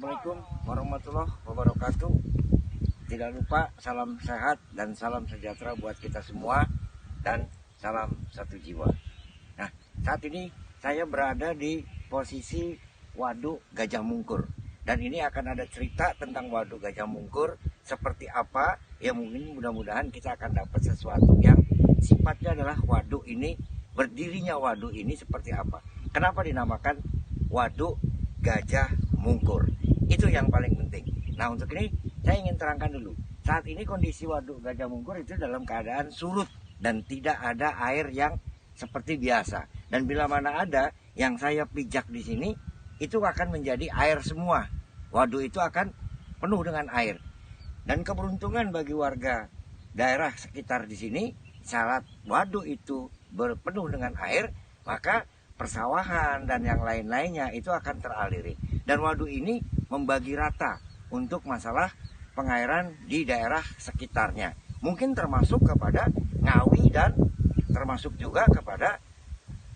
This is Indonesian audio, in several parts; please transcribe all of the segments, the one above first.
Assalamualaikum warahmatullahi wabarakatuh. Tidak lupa salam sehat dan salam sejahtera buat kita semua, dan salam satu jiwa. Nah, saat ini saya berada di posisi Waduk Gajah Mungkur, dan ini akan ada cerita tentang Waduk Gajah Mungkur seperti apa. Ya mungkin mudah-mudahan kita akan dapat sesuatu yang sifatnya adalah waduk ini, berdirinya waduk ini seperti apa. Kenapa dinamakan Waduk Gajah Mungkur? Itu yang paling penting. Nah, untuk ini saya ingin terangkan dulu. Saat ini kondisi Waduk Gajah Mungkur itu dalam keadaan surut dan tidak ada air yang seperti biasa. Dan bila mana ada yang saya pijak di sini, itu akan menjadi air semua. Waduk itu akan penuh dengan air. Dan keberuntungan bagi warga daerah sekitar di sini, saat waduk itu berpenuh dengan air, maka persawahan dan yang lain-lainnya itu akan teraliri. Dan waduk ini membagi rata untuk masalah pengairan di daerah sekitarnya. Mungkin termasuk kepada Ngawi dan termasuk juga kepada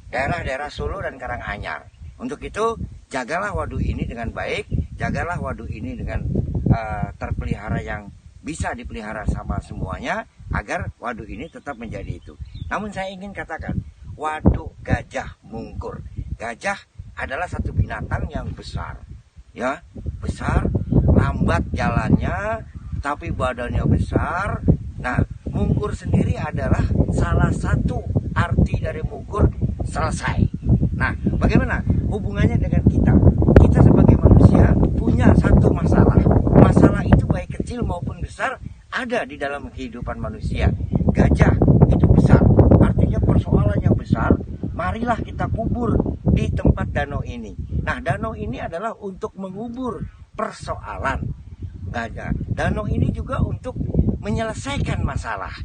daerah-daerah Solo dan Karanganyar. Untuk itu, jagalah waduk ini dengan baik, jagalah waduk ini dengan terpelihara yang bisa dipelihara sama semuanya, agar waduk ini tetap menjadi itu. Namun saya ingin katakan, Waduk Gajah Mungkur. Gajah adalah satu binatang yang besar, ya, besar, lambat jalannya, tapi badannya besar. Nah, mungkur sendiri adalah salah satu arti dari mungkur, selesai. Nah, bagaimana hubungannya dengan kita? Kita sebagai manusia punya satu masalah. Masalah itu baik kecil maupun besar ada di dalam kehidupan manusia. Gajah itu besar, artinya persoalan yang besar. Marilah kita kubur di tempat danau ini. Nah, danau ini adalah untuk mengubur persoalan gajah. Danau ini juga untuk menyelesaikan masalah.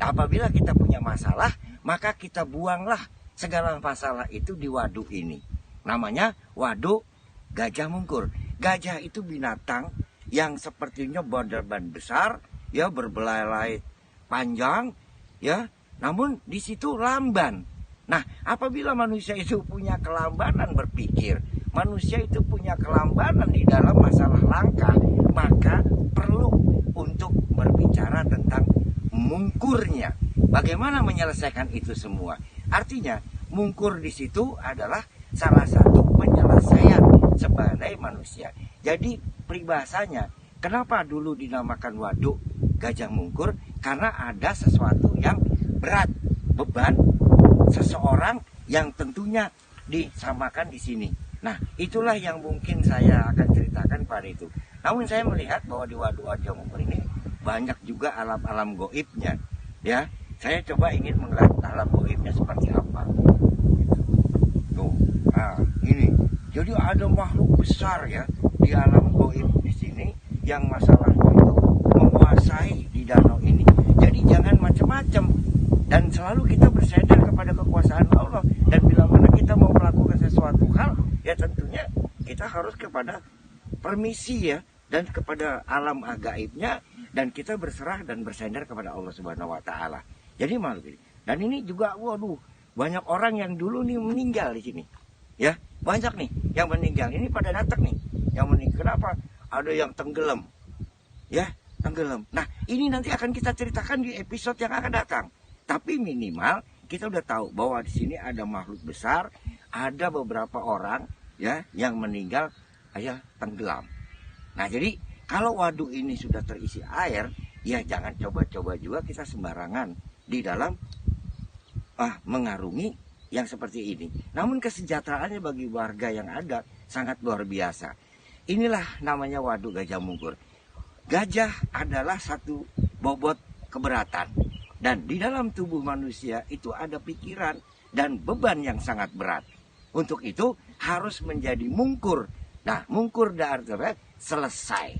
Apabila kita punya masalah, maka kita buanglah segala masalah itu di waduk ini. Namanya Waduk Gajah Mungkur. Gajah itu binatang yang sepertinya badan besar, ya, berbelalai panjang, ya, namun di situ lamban. Nah, apabila manusia itu punya kelambanan berpikir, manusia itu punya kelambanan di dalam masalah langkah, maka perlu untuk berbicara tentang mungkurnya. Bagaimana menyelesaikan itu semua? Artinya, mungkur di situ adalah salah satu penyelesaian sebagai manusia. Jadi peribahasanya, kenapa dulu dinamakan Waduk Gajah Mungkur? Karena ada sesuatu yang berat, beban seseorang yang tentunya disamakan di sini. Nah, itulah yang mungkin saya akan ceritakan pada itu. Namun saya melihat bahwa di Waduk Gajah Mungkur ini banyak juga alam-alam goibnya. Ya, saya coba ingin melihat alam goibnya seperti apa. Tuh, nah ini. Jadi ada makhluk besar, ya, di alam goib di sini yang masalahnya itu menguasai di danau ini. Jadi jangan macam-macam, dan selalu kita bersandar kepada kekuasaan Allah. Dan bila mana kita mau melakukan sesuatu hal, ya tentunya kita harus kepada permisi, ya, dan kepada alam gaibnya, dan kita berserah dan bersandar kepada Allah Subhanahu wa taala. Jadi makhluk ini. Dan ini juga, waduh, banyak orang yang dulu nih meninggal di sini. Ya, banyak nih yang meninggal. Ini pada datang nih yang meninggal. Kenapa? Ada yang tenggelam. Ya, tenggelam. Nah, ini nanti akan kita ceritakan di episode yang akan datang. Tapi minimal kita udah tahu bahwa di sini ada makhluk besar, ada beberapa orang, ya, yang meninggal, ya, tenggelam. Nah, jadi kalau waduk ini sudah terisi air, ya jangan coba-coba juga kita sembarangan di dalam mengarungi yang seperti ini. Namun kesejahteraannya bagi warga yang ada sangat luar biasa. Inilah namanya Waduk Gajah Mungkur. Gajah adalah satu bobot keberatan, dan di dalam tubuh manusia itu ada pikiran dan beban yang sangat berat. Untuk itu harus menjadi mungkur. Nah, mungkur artinya selesai.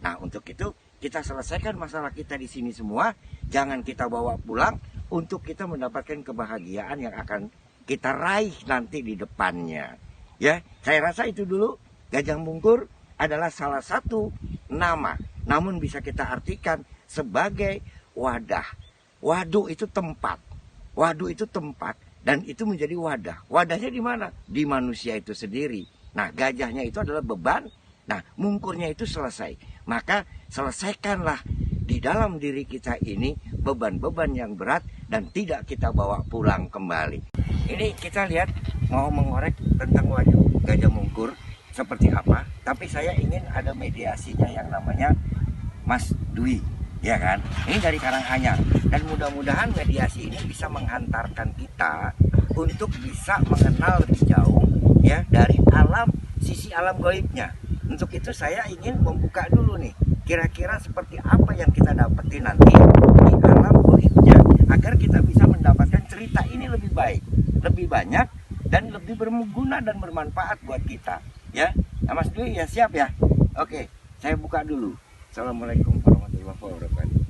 Nah, untuk itu kita selesaikan masalah kita di sini semua. Jangan kita bawa pulang untuk kita mendapatkan kebahagiaan yang akan kita raih nanti di depannya. Ya, saya rasa itu dulu. Gajah Mungkur adalah salah satu nama, namun bisa kita artikan sebagai wadah. Waduk itu tempat. Waduk itu tempat, dan itu menjadi wadah. Wadahnya di mana? Di manusia itu sendiri. Nah, gajahnya itu adalah beban, Nah, mungkurnya itu selesai. Maka selesaikanlah di dalam diri kita ini beban-beban yang berat dan tidak kita bawa pulang kembali. Ini kita lihat mau mengorek tentang gajah mungkur seperti apa, tapi saya ingin ada mediasinya yang namanya Mas Dwi, ya kan? Ini dari Karanganyar, dan mudah-mudahan mediasi ini bisa menghantarkan kita untuk bisa mengenal lebih jauh ya dari alam, sisi alam gaibnya. Untuk itu saya ingin membuka dulu nih, kira-kira seperti apa yang kita dapetin nanti di alam gaibnya, agar kita bisa mendapatkan cerita ini lebih baik, lebih banyak, dan lebih berguna dan bermanfaat buat kita. Ya, nah, Mas Dwi ya siap ya? Oke, saya buka dulu. Assalamualaikum warahmatullahi wabarakatuh.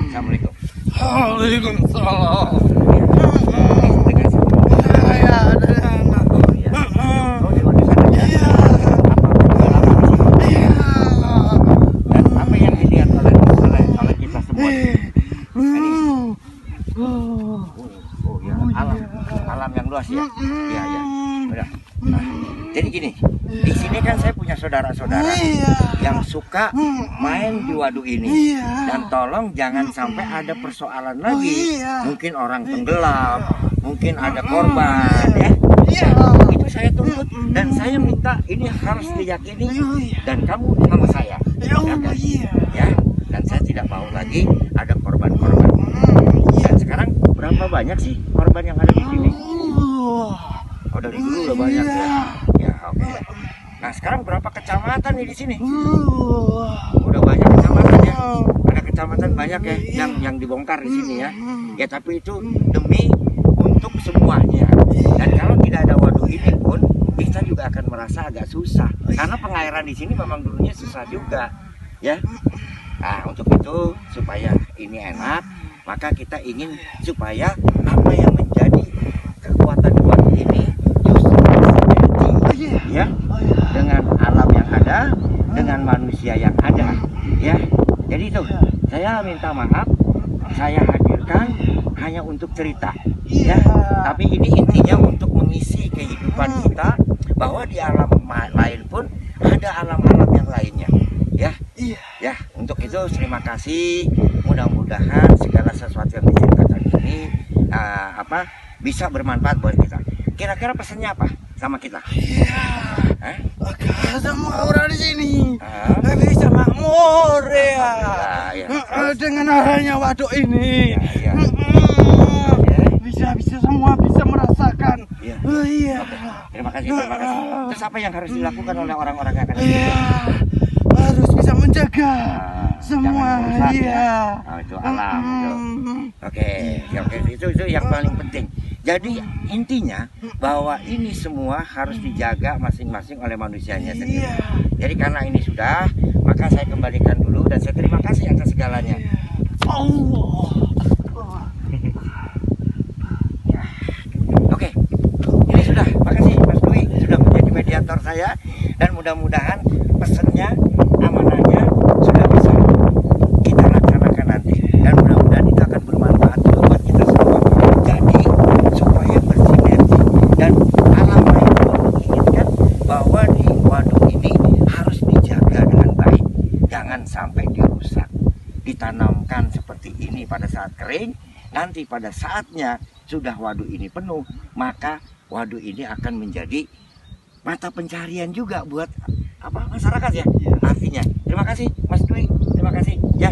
Assalamualaikum. Waalaikumsalam. Dengan siapa? Ya, dengan Oh iya. Oh di luar sana ya. Iya. Apa pengalaman di sini? Iya. Dan apa yang dilihat oleh kita semua? Ini. Oh ya, alam yang luas ya. Iya ya. Udah. Nah, jadi gini, di sini kan saya punya saudara-saudara yang suka main di waduk ini. Dan tolong jangan sampai ada persoalan lagi. Mungkin orang tenggelam, mungkin ada korban ya. Itu saya tuntut dan saya minta ini harus diyakini dan kamu sama saya. Ya, kan? Ya, dan saya tidak mau lagi ada korban-korban. Dan sekarang berapa banyak sih korban yang ada di sini? Oh, dari dulu udah banyak ya. Ya, oke. Nah, sekarang berapa kecamatan nih di sini? Udah banyak kecamatan ya. Ada kecamatan banyak ya yang dibongkar di sini ya. Ya, tapi itu demi untuk semuanya. Dan kalau tidak ada waduk ini pun kita juga akan merasa agak susah. Karena pengairan di sini memang dulunya susah juga, ya. Nah, untuk itu supaya ini enak, maka kita ingin supaya apa yang menjadi kekuatan waduk ini justru sinergi, ya, dengan alam yang ada, dengan manusia yang ada, ya. Jadi itu saya minta maaf, saya hadirkan hanya untuk cerita, ya. Tapi ini intinya untuk mengisi kehidupan kita, bahwa di alam lain pun ada alam-alam yang lainnya, ya. Ya, untuk itu terima kasih. Mudah-mudahan segala sesuatu yang diceritakan ini bisa bermanfaat buat kita. Kira-kira pesannya apa sama kita? Agar semua orang di sini bisa makmur ya. Dengan adanya waduk ini. Bisa semua bisa merasakan. Iya. Terima kasih. Terus apa yang harus dilakukan oleh orang-orang yang akan harus bisa menjaga semua. Ya. Oh, itu alam itu. Oke, itu yang paling penting. Jadi intinya bahwa ini semua harus dijaga masing-masing oleh manusianya sendiri. Jadi karena ini sudah, maka saya kembalikan dulu dan saya terima kasih atas segalanya. Allah. Oke, ini sudah. Makasih Mas Dwi sudah menjadi mediator saya, dan mudah-mudahan pesannya, amanahnya sudah bisa kita laksanakan nanti, dan mudah-mudahan itu akan bermanfaat juga buat kita semua. Jadi supaya bersinergi, dan alam lain menginginkan bahwa di waduk ini harus dijaga dengan baik, jangan sampai dirusak. Ditanamkan seperti ini pada saat kering, nanti pada saatnya sudah waduk ini penuh, maka waduk ini akan menjadi mata pencarian juga buat masyarakat ya. Artinya terima kasih Mas Dwi, terima kasih ya.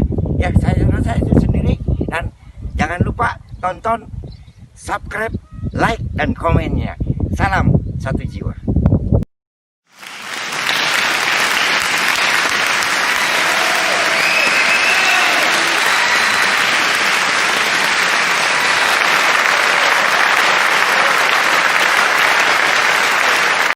Saya rasa itu sendiri, dan jangan lupa tonton, subscribe, like, dan komennya. Salam satu jiwa.